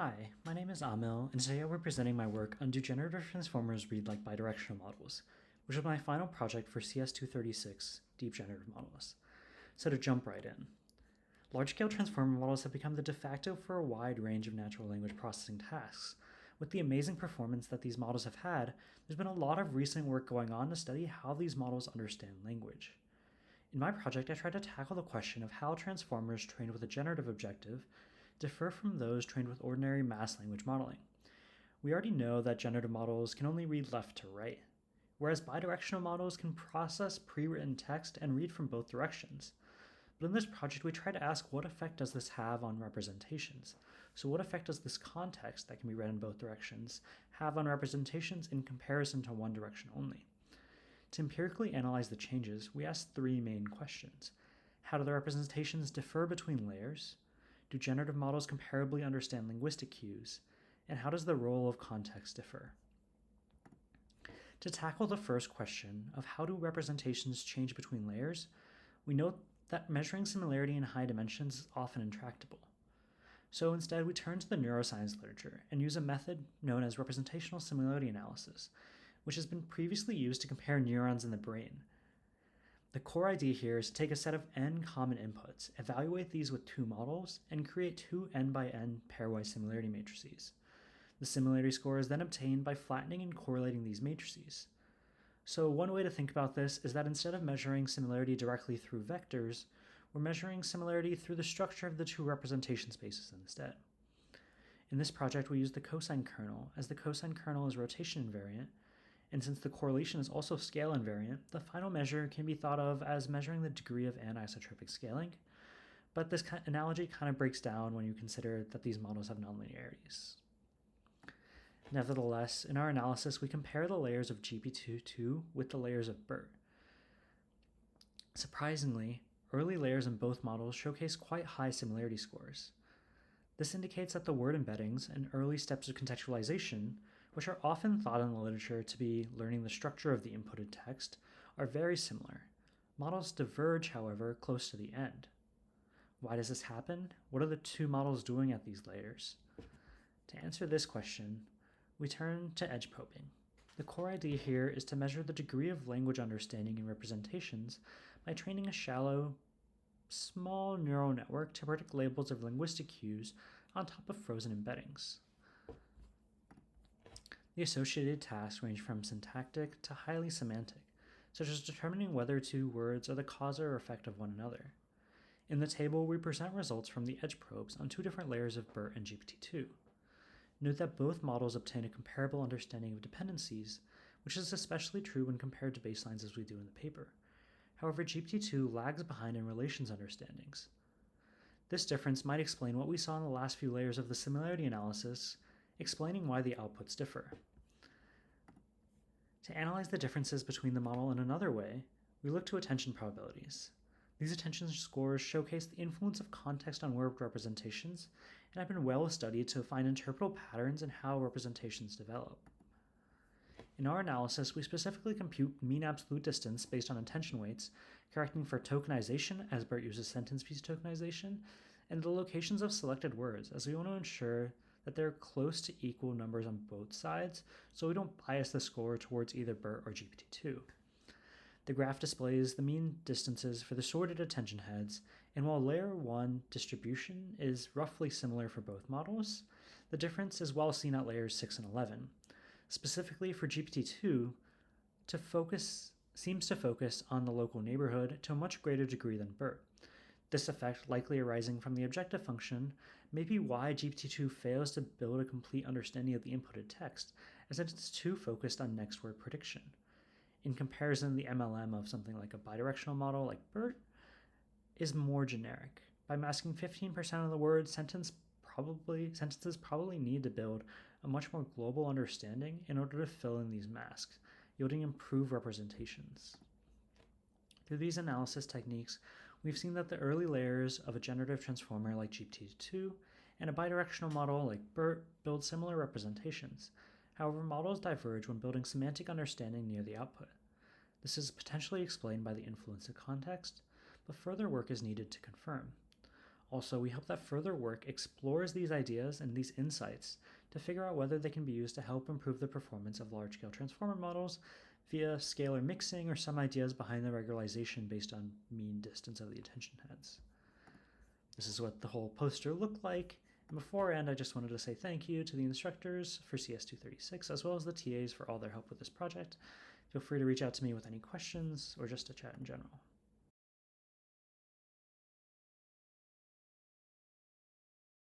Hi, my name is Amil, and today we're presenting my work on Do Generative Transformers Read Like Bidirectional Models, which is my final project for CS236 Deep Generative Models. So to jump right in. Large-scale transformer models have become the de facto for a wide range of natural language processing tasks. With the amazing performance that these models have had, there's been a lot of recent work going on to study how these models understand language. In my project, I tried to tackle the question of how transformers trained with a generative objective differ from those trained with ordinary mass language modeling. We already know that generative models can only read left to right, whereas bidirectional models can process pre-written text and read from both directions. But in this project, we try to ask what effect does this have on representations? So what effect does this context that can be read in both directions have on representations in comparison to one direction only? To empirically analyze the changes, we ask three main questions. How do the representations differ between layers? Do generative models comparably understand linguistic cues? And how does the role of context differ? To tackle the first question of how do representations change between layers, we note that measuring similarity in high dimensions is often intractable. So instead, we turn to the neuroscience literature and use a method known as representational similarity analysis, which has been previously used to compare neurons in the brain. The core idea here is to take a set of n common inputs, evaluate these with two models, and create two n by n pairwise similarity matrices. The similarity score is then obtained by flattening and correlating these matrices. So one way to think about this is that instead of measuring similarity directly through vectors, we're measuring similarity through the structure of the two representation spaces instead. In this project, we use the cosine kernel, as the cosine kernel is rotation invariant, and since the correlation is also scale invariant, the final measure can be thought of as measuring the degree of anisotropic scaling, but this analogy kind of breaks down when you consider that these models have nonlinearities. Nevertheless, in our analysis, we compare the layers of GPT-2 with the layers of BERT. Surprisingly, early layers in both models showcase quite high similarity scores. This indicates that the word embeddings and early steps of contextualization, which are often thought in the literature to be learning the structure of the inputted text, are very similar. Models diverge, however, close to the end. Why does this happen? What are the two models doing at these layers? To answer this question, we turn to edge probing. The core idea here is to measure the degree of language understanding in representations by training a shallow, small neural network to predict labels of linguistic cues on top of frozen embeddings. The associated tasks range from syntactic to highly semantic, such as determining whether two words are the cause or effect of one another. In the table, we present results from the edge probes on two different layers of BERT and GPT-2. Note that both models obtain a comparable understanding of dependencies, which is especially true when compared to baselines as we do in the paper. However, GPT-2 lags behind in relations understandings. This difference might explain what we saw in the last few layers of the similarity analysis, explaining why the outputs differ. To analyze the differences between the model in another way, we look to attention probabilities. These attention scores showcase the influence of context on word representations and have been well studied to find interpretable patterns in how representations develop. In our analysis, we specifically compute mean absolute distance based on attention weights, correcting for tokenization as BERT uses sentence piece tokenization, and the locations of selected words, as we want to ensure that they're close to equal numbers on both sides, so we don't bias the score towards either BERT or GPT-2. The graph displays the mean distances for the sorted attention heads, and while layer 1 distribution is roughly similar for both models, the difference is well seen at layers 6 and 11. Specifically for GPT-2, seems to focus on the local neighborhood to a much greater degree than BERT. This effect, likely arising from the objective function, may be why GPT-2 fails to build a complete understanding of the inputted text, as it is too focused on next word prediction. In comparison, the MLM of something like a bidirectional model like BERT is more generic. By masking 15% of the words, sentences probably need to build a much more global understanding in order to fill in these masks, yielding improved representations. Through these analysis techniques, we've seen that the early layers of a generative transformer like GPT-2 and a bidirectional model like BERT build similar representations. However, models diverge when building semantic understanding near the output. This is potentially explained by the influence of context, but further work is needed to confirm. Also, we hope that further work explores these ideas and these insights to figure out whether they can be used to help improve the performance of large-scale transformer models via scalar mixing or some ideas behind the regularization based on mean distance of the attention heads. This is what the whole poster looked like. And before I end, I just wanted to say thank you to the instructors for CS236 as well as the TAs for all their help with this project. Feel free to reach out to me with any questions or just to chat in general.